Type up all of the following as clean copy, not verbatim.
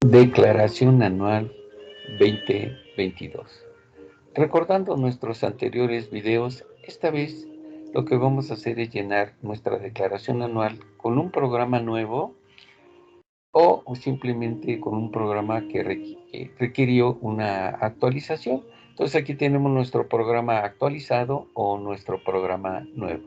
Declaración Anual 2022. Recordando nuestros anteriores videos, esta vez lo que vamos a hacer es llenar nuestra declaración anual con un programa nuevo o simplemente con un programa que requirió una actualización. Entonces aquí tenemos nuestro programa actualizado o nuestro programa nuevo.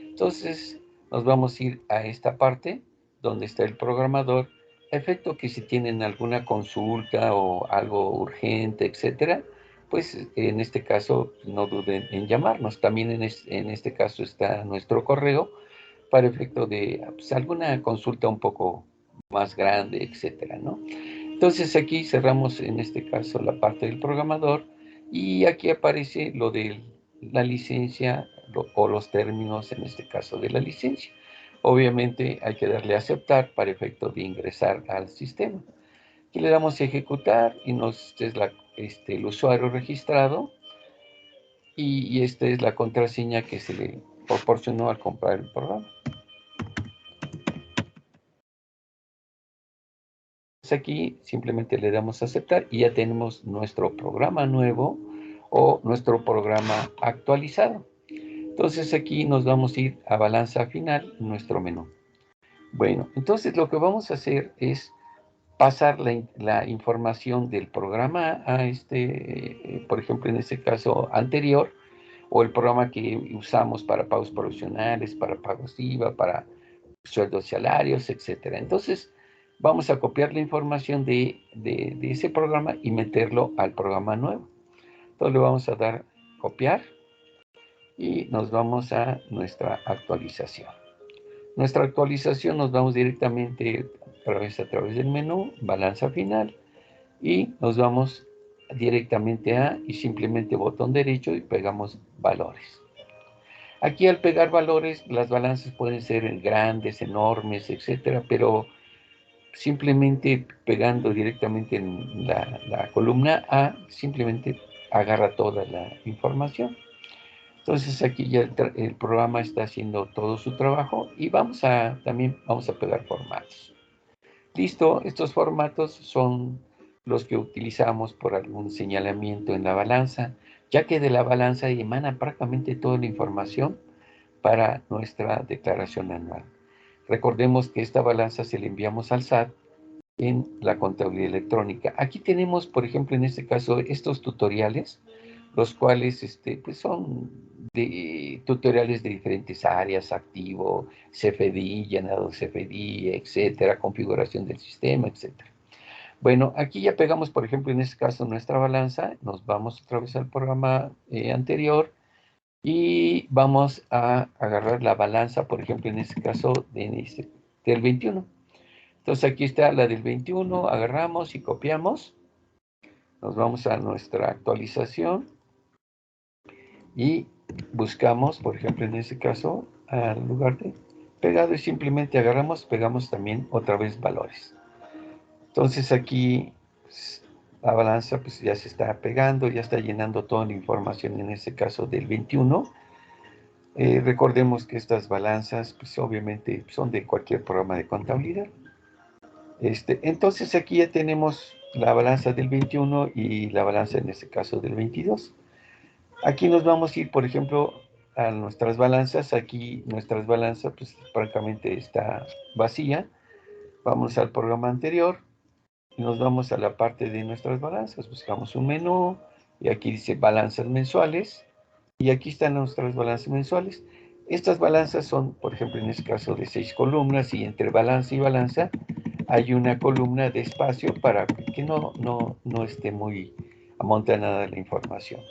Entonces nos vamos a ir a esta parte donde está el programador, efecto que si tienen alguna consulta o algo urgente, etcétera, pues en este caso no duden en llamarnos. También en este caso está nuestro correo para efecto de pues, alguna consulta un poco más grande, etcétera, ¿no? Entonces aquí cerramos en este caso la parte del programador y aquí aparece lo de la licencia o los términos en este caso de la licencia. Obviamente hay que darle a aceptar para efecto de ingresar al sistema. Aquí le damos a ejecutar y el usuario registrado y esta es la contraseña que se le proporcionó al comprar el programa. Aquí simplemente le damos a aceptar y ya tenemos nuestro programa nuevo o nuestro programa actualizado. Entonces aquí nos vamos a ir a balanza final, nuestro menú. Bueno, entonces lo que vamos a hacer es pasar la información del programa a por ejemplo, en este caso anterior, o el programa que usamos para pagos provisionales, para pagos IVA, para sueldos, salarios, etcétera. Entonces, vamos a copiar la información de ese programa y meterlo al programa nuevo. Entonces, le vamos a dar copiar y nos vamos a nuestra actualización. Nuestra actualización nos vamos directamente a través del menú, balanza final, y nos vamos directamente y simplemente botón derecho y pegamos valores. Aquí al pegar valores, las balanzas pueden ser grandes, enormes, etcétera, pero simplemente pegando directamente en la columna A, simplemente agarra toda la información. Entonces aquí ya el programa está haciendo todo su trabajo y también vamos a pegar formatos. Listo, estos formatos son los que utilizamos por algún señalamiento en la balanza, ya que de la balanza emana prácticamente toda la información para nuestra declaración anual. Recordemos que esta balanza se la enviamos al SAT en la contabilidad electrónica. Aquí tenemos, por ejemplo, en este caso, estos tutoriales, los cuales pues son tutoriales de diferentes áreas, activo, CFDI, llenado de CFDI, etcétera, configuración del sistema, etcétera. Bueno, aquí ya pegamos, por ejemplo, en este caso, nuestra balanza, nos vamos otra vez al programa anterior y vamos a agarrar la balanza, por ejemplo, en este caso, del 21. Entonces aquí está la del 21, agarramos y copiamos, nos vamos a nuestra actualización y buscamos, por ejemplo, en este caso, al lugar de pegado y simplemente agarramos, pegamos también otra vez valores. Entonces aquí pues, la balanza pues ya se está pegando, ya está llenando toda la información, en este caso del 21. Recordemos que estas balanzas pues obviamente son de cualquier programa de contabilidad. Entonces aquí ya tenemos la balanza del 21 y la balanza en este caso del 22. Aquí nos vamos a ir, por ejemplo, a nuestras balanzas. Aquí nuestras balanzas pues prácticamente está vacía. Vamos al programa anterior y nos vamos a la parte de nuestras balanzas. Buscamos un menú y aquí dice balanzas mensuales y aquí están nuestras balanzas mensuales. Estas balanzas son, por ejemplo, en este caso de 6 columnas y entre balanza y balanza hay una columna de espacio para que no esté muy amontonada la información.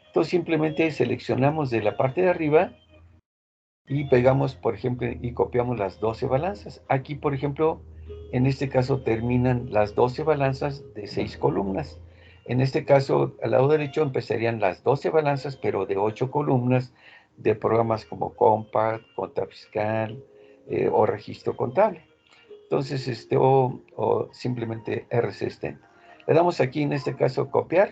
Entonces simplemente seleccionamos de la parte de arriba y pegamos, por ejemplo, y copiamos las 12 balanzas. Aquí, por ejemplo, en este caso terminan las 12 balanzas de 6 columnas. En este caso, al lado derecho empezarían las 12 balanzas, pero de 8 columnas de programas como Compact, Conta Fiscal o Registro Contable. Entonces, o simplemente RC Stent. Le damos aquí, en este caso, copiar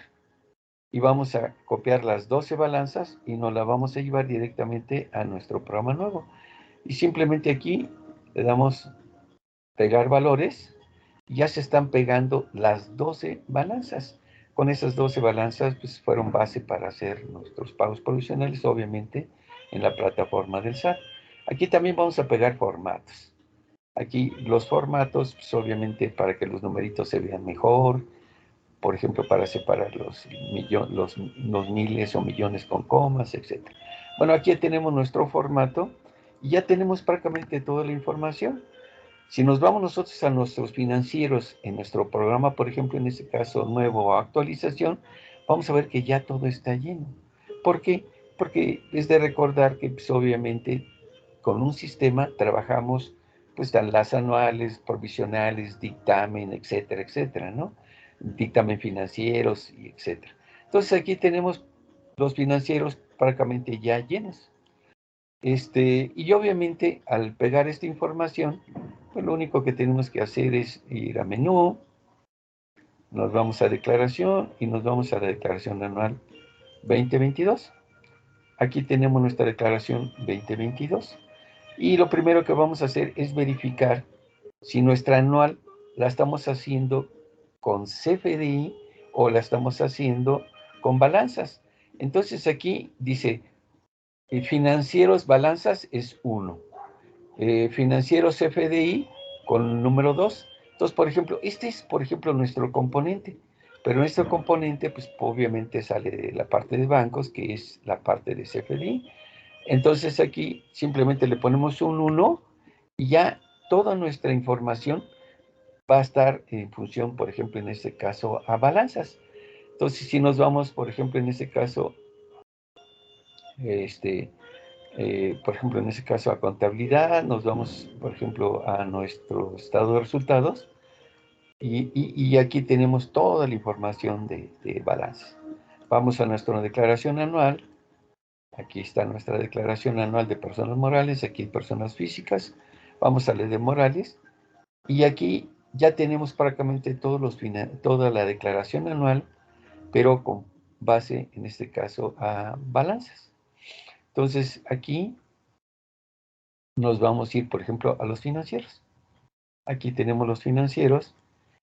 y vamos a copiar las 12 balanzas y nos la vamos a llevar directamente a nuestro programa nuevo. Y simplemente aquí le damos pegar valores ya se están pegando las 12 balanzas. Con esas 12 balanzas pues fueron base para hacer nuestros pagos provisionales, obviamente, en la plataforma del SAT. Aquí también vamos a pegar formatos. Aquí los formatos, pues, obviamente, para que los numeritos se vean mejor, por ejemplo, para separar los miles o millones con comas, etc. Bueno, aquí tenemos nuestro formato y ya tenemos prácticamente toda la información. Si nos vamos nosotros a nuestros financieros en nuestro programa, por ejemplo, en este caso nuevo o actualización, vamos a ver que ya todo está lleno. ¿Por qué? Porque es de recordar que pues, obviamente con un sistema trabajamos pues las anuales, provisionales, dictamen, etcétera, etcétera, ¿no? Dictamen financieros, etcétera. Entonces aquí tenemos los financieros prácticamente ya llenos. Y obviamente al pegar esta información, pues lo único que tenemos que hacer es ir a menú, nos vamos a declaración y nos vamos a la declaración anual 2022. Aquí tenemos nuestra declaración 2022. Y lo primero que vamos a hacer es verificar si nuestra anual la estamos haciendo con CFDI o la estamos haciendo con balanzas. Entonces aquí dice, financieros balanzas es 1. Financieros FDI con número 2. Entonces, por ejemplo, este es, por ejemplo, nuestro componente. Pero nuestro componente, pues obviamente sale de la parte de bancos, que es la parte de CFDI. Entonces aquí simplemente le ponemos un 1 y ya toda nuestra información va a estar en función, por ejemplo, en este caso, a balanzas. Entonces, si nos vamos, por ejemplo, en este caso, por ejemplo, en ese caso a contabilidad, nos vamos, por ejemplo, a nuestro estado de resultados y aquí tenemos toda la información de balance. Vamos a nuestra declaración anual. Aquí está nuestra declaración anual de personas morales, aquí personas físicas. Vamos a la de morales y aquí ya tenemos prácticamente toda la declaración anual, pero con base, en este caso, a balanzas. Entonces, aquí nos vamos a ir, por ejemplo, a los financieros. Aquí tenemos los financieros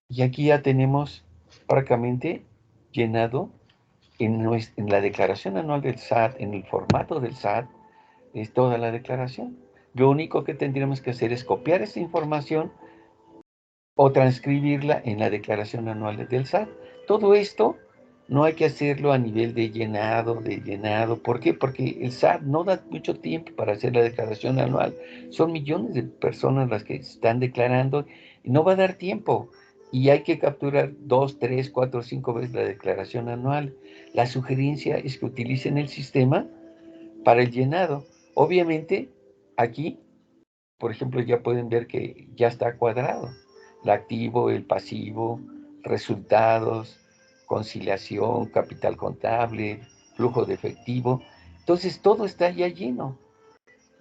y aquí ya tenemos prácticamente llenado en la declaración anual del SAT, en el formato del SAT, es toda la declaración. Lo único que tendríamos que hacer es copiar esta información o transcribirla en la declaración anual del SAT. Todo esto no hay que hacerlo a nivel de llenado. ¿Por qué? Porque el SAT no da mucho tiempo para hacer la declaración anual. Son millones de personas las que están declarando y no va a dar tiempo. Y hay que capturar 2, 3, 4, 5 veces la declaración anual. La sugerencia es que utilicen el sistema para el llenado. Obviamente, aquí, por ejemplo, ya pueden ver que ya está cuadrado. El activo, el pasivo, resultados, conciliación, capital contable, flujo de efectivo. Entonces, todo está ya lleno,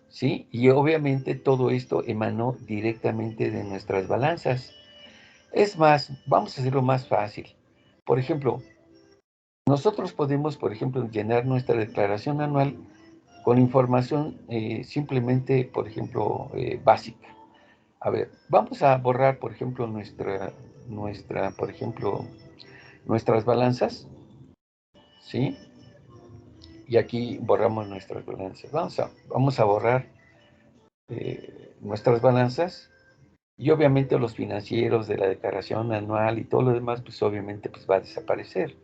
¿sí? Y obviamente todo esto emanó directamente de nuestras balanzas. Es más, vamos a hacerlo más fácil. Por ejemplo, nosotros podemos, por ejemplo, llenar nuestra declaración anual con información simplemente, por ejemplo, básica. A ver, vamos a borrar, por ejemplo, por ejemplo, nuestras balanzas, ¿sí? Y aquí borramos nuestras balanzas. Vamos a borrar nuestras balanzas y obviamente los financieros de la declaración anual y todo lo demás, pues obviamente pues va a desaparecer,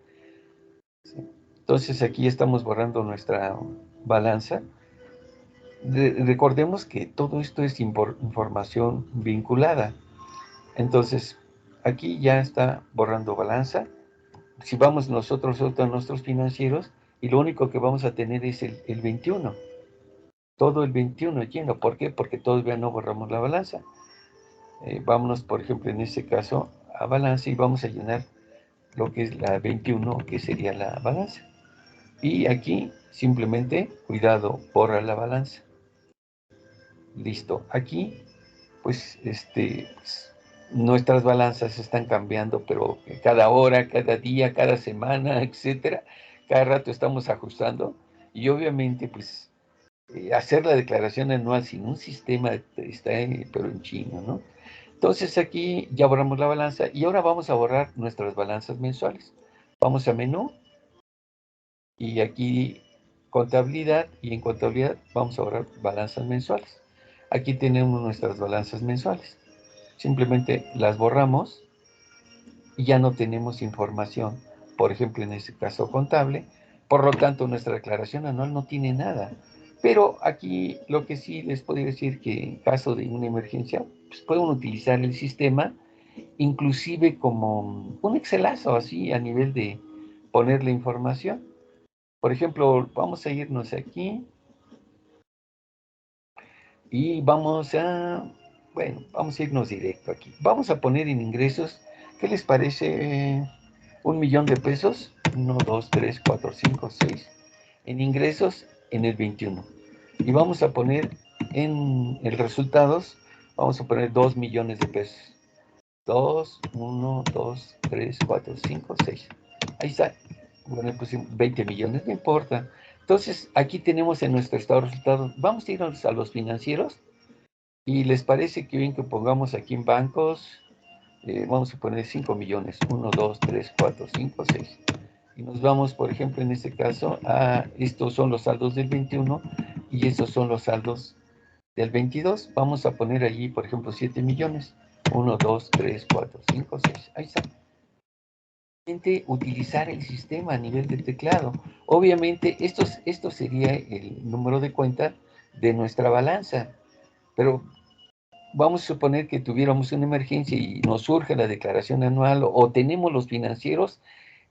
¿sí? Entonces aquí estamos borrando nuestra balanza. Recordemos que todo esto es información vinculada. Entonces, aquí ya está borrando balanza. Si vamos nosotros a nuestros financieros, y lo único que vamos a tener es el 21. Todo el 21 lleno. ¿Por qué? Porque todavía no borramos la balanza. Vámonos, por ejemplo, en este caso, a balanza y vamos a llenar lo que es la 21, que sería la balanza. Y aquí, simplemente, cuidado, borra la balanza. Listo. Aquí, pues, nuestras balanzas están cambiando, pero cada hora, cada día, cada semana, etcétera. Cada rato estamos ajustando y obviamente, pues, hacer la declaración anual sin un sistema está, pero en chino, ¿no? Entonces aquí ya borramos la balanza y ahora vamos a borrar nuestras balanzas mensuales. Vamos a menú y aquí contabilidad, y en contabilidad vamos a borrar balanzas mensuales. Aquí tenemos nuestras balanzas mensuales. Simplemente las borramos y ya no tenemos información, por ejemplo, en este caso contable. Por lo tanto, nuestra declaración anual no tiene nada. Pero aquí lo que sí les puedo decir que en caso de una emergencia, pues pueden utilizar el sistema, inclusive como un Excelazo, así a nivel de poner la información. Por ejemplo, vamos a irnos aquí y vamos a irnos directo aquí. Vamos a poner en ingresos, ¿qué les parece? 1 millón de pesos, 1, 2, 3, 4, 5, 6, en ingresos en el 21. Y vamos a poner en el resultados, vamos a poner 2 millones de pesos. 2, 1, 2, 3, 4, 5, 6. Ahí está. Bueno, pues 20 millones, no importa. Entonces, aquí tenemos en nuestro estado de resultados. Vamos a irnos a los financieros. ¿Y les parece que bien que pongamos aquí en bancos? Vamos a poner 5 millones. 1, 2, 3, 4, 5, 6. Y nos vamos, por ejemplo, en este caso, estos son los saldos del 21 y estos son los saldos del 22. Vamos a poner allí, por ejemplo, 7 millones. 1, 2, 3, 4, 5, 6. Ahí está. Utilizar el sistema a nivel de teclado. Obviamente, esto sería el número de cuenta de nuestra balanza. Pero vamos a suponer que tuviéramos una emergencia y nos surge la declaración anual o tenemos los financieros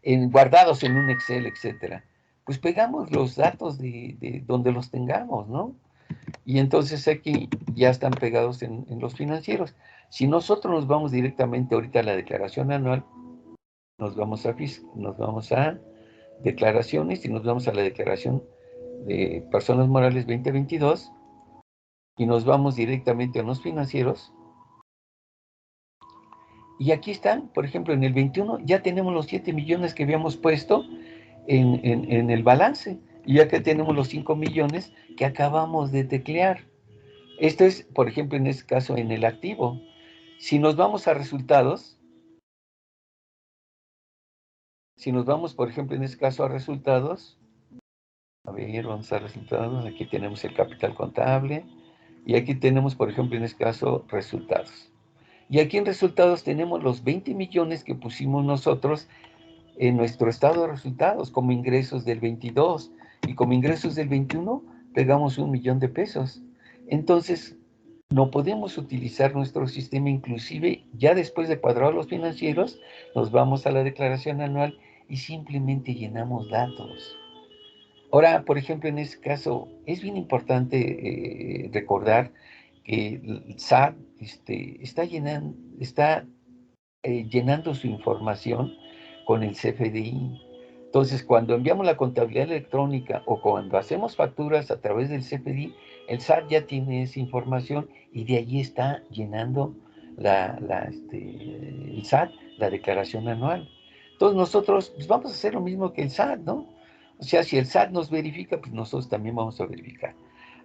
guardados en un Excel, etcétera. Pues pegamos los datos de donde los tengamos, ¿no? Y entonces aquí ya están pegados en los financieros. Si nosotros nos vamos directamente ahorita a la declaración anual, nos vamos a declaraciones y nos vamos a la declaración de personas morales 2022 y nos vamos directamente a los financieros. Y aquí están, por ejemplo, en el 21 ya tenemos los 7 millones que habíamos puesto en el balance. Y ya que tenemos los 5 millones que acabamos de teclear. Esto es, por ejemplo, en este caso, en el activo. Si nos vamos a resultados, si nos vamos, por ejemplo, en este caso a resultados, a ver, vamos a resultados, aquí tenemos el capital contable, y aquí tenemos, por ejemplo, en este caso, resultados. Y aquí en resultados tenemos los 20 millones que pusimos nosotros en nuestro estado de resultados como ingresos del 22 y como ingresos del 21 pegamos 1 millón de pesos. Entonces, no podemos utilizar nuestro sistema, inclusive ya después de cuadrar los financieros, nos vamos a la declaración anual y simplemente llenamos datos. Ahora, por ejemplo, en este caso, es bien importante recordar que el SAT está llenando su información con el CFDI. Entonces, cuando enviamos la contabilidad electrónica o cuando hacemos facturas a través del CFDI, el SAT ya tiene esa información y de allí está llenando el SAT, la declaración anual. Entonces, nosotros pues, vamos a hacer lo mismo que el SAT, ¿no? O sea, si el SAT nos verifica, pues nosotros también vamos a verificar.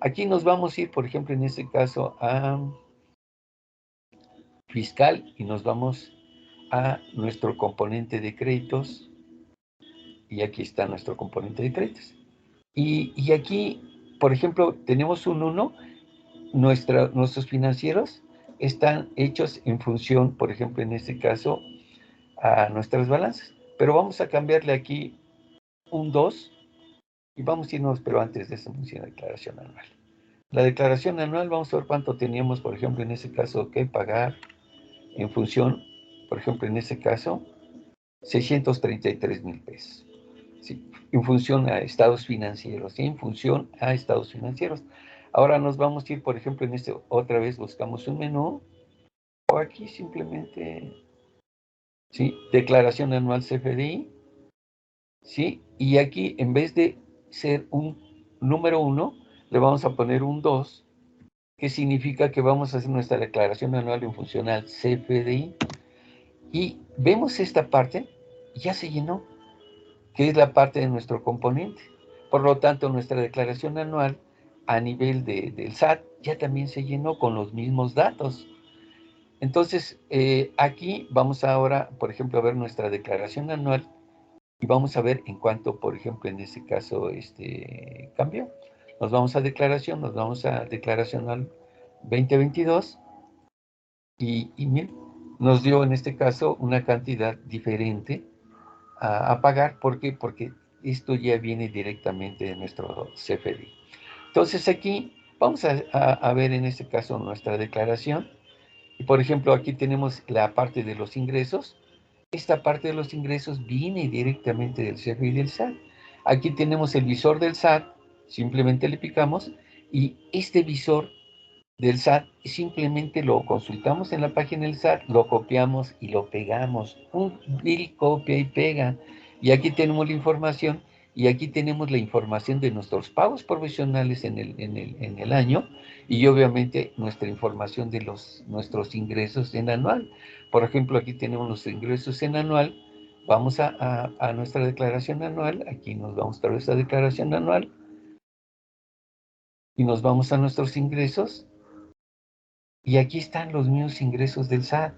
Aquí nos vamos a ir, por ejemplo, en este caso, a fiscal y nos vamos a nuestro componente de créditos y aquí está nuestro componente de créditos. Y aquí, por ejemplo, tenemos un 1, nuestros financieros están hechos en función, por ejemplo, en este caso, a nuestras balanzas. Pero vamos a cambiarle aquí un 2 y vamos a irnos, pero antes de eso, funciona la declaración anual. La declaración anual, vamos a ver cuánto teníamos, por ejemplo, en ese caso, que pagar en función, por ejemplo, en ese caso, 633,000 pesos. ¿Sí? En función a estados financieros, ¿sí? En función a estados financieros. Ahora nos vamos a ir, por ejemplo, en este, otra vez buscamos un menú, o aquí simplemente, ¿sí? Declaración anual CFDI, ¿sí? Y aquí, en vez de ser un número 1, le vamos a poner un 2, que significa que vamos a hacer nuestra declaración anual en función al CFDI. Y vemos esta parte, ya se llenó, que es la parte de nuestro componente. Por lo tanto, nuestra declaración anual a nivel del SAT ya también se llenó con los mismos datos. Entonces, aquí vamos ahora, por ejemplo, a ver nuestra declaración anual y vamos a ver en cuánto, por ejemplo, en este caso, cambió. Nos vamos a declaración anual 2022 y miren, nos dio en este caso una cantidad diferente a pagar. ¿Por qué? Porque esto ya viene directamente de nuestro CFDI. Entonces aquí vamos a ver en este caso nuestra declaración. Y por ejemplo, aquí tenemos la parte de los ingresos. Esta parte de los ingresos viene directamente del CFDI y del SAT. Aquí tenemos el visor del SAT, simplemente le picamos y este visor del SAT simplemente lo consultamos en la página del SAT, lo copiamos y lo pegamos. Un vil copia y pega. Y aquí tenemos la información y aquí tenemos la información de nuestros pagos provisionales en el año y obviamente nuestra información de nuestros ingresos en anual. Por ejemplo, aquí tenemos los ingresos en anual. Vamos a nuestra declaración anual. Aquí nos vamos a ver esta declaración anual y nos vamos a nuestros ingresos. Y aquí están los mismos ingresos del SAT.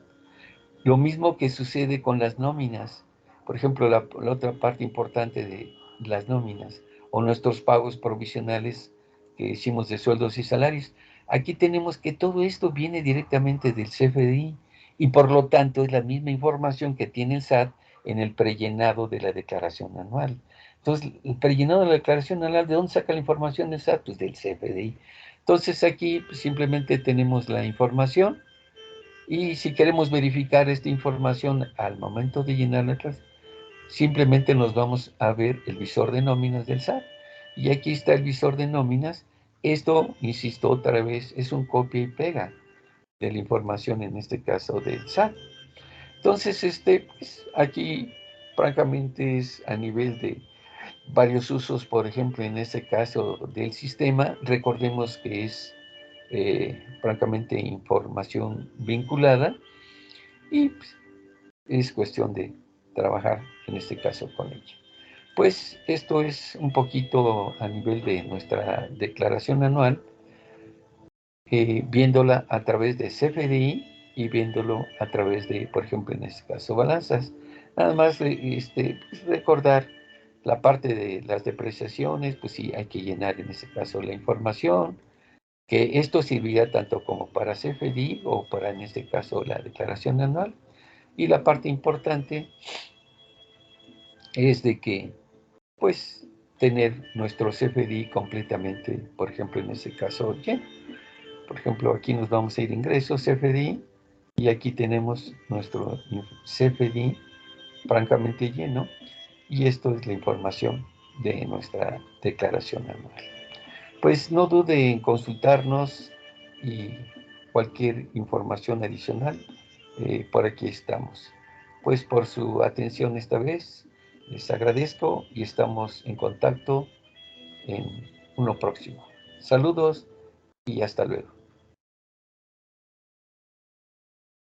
Lo mismo que sucede con las nóminas. Por ejemplo, la otra parte importante de las nóminas o nuestros pagos provisionales que hicimos de sueldos y salarios. Aquí tenemos que todo esto viene directamente del CFDI y por lo tanto es la misma información que tiene el SAT en el prellenado de la declaración anual. Entonces, el prellenado de la declaración anual, ¿de dónde saca la información del SAT? Pues del CFDI. Entonces, aquí pues, simplemente tenemos la información y si queremos verificar esta información al momento de llenar letras, simplemente nos vamos a ver el visor de nóminas del SAT. Y aquí está el visor de nóminas. Esto, insisto otra vez, es un copia y pega de la información, en este caso del SAT. Entonces, pues, aquí francamente es a nivel de varios usos, por ejemplo, en este caso del sistema, recordemos que es francamente información vinculada y pues, es cuestión de trabajar en este caso con ella. Pues esto es un poquito a nivel de nuestra declaración anual, viéndola a través de CFDI y viéndolo a través de, por ejemplo, en este caso, balanzas. Nada más pues, recordar la parte de las depreciaciones, pues sí, hay que llenar en este caso la información, que esto servirá tanto como para CFDI o para, en este caso, la declaración anual. Y la parte importante es de que, pues, tener nuestro CFDI completamente, por ejemplo, en este caso, lleno. Por ejemplo, aquí nos vamos a ir a ingresos CFDI y aquí tenemos nuestro CFDI francamente lleno y esto es la información de nuestra declaración anual. Pues no dude en consultarnos y cualquier información adicional, por aquí estamos. Pues por su atención esta vez, les agradezco y estamos en contacto en uno próximo. Saludos y hasta luego.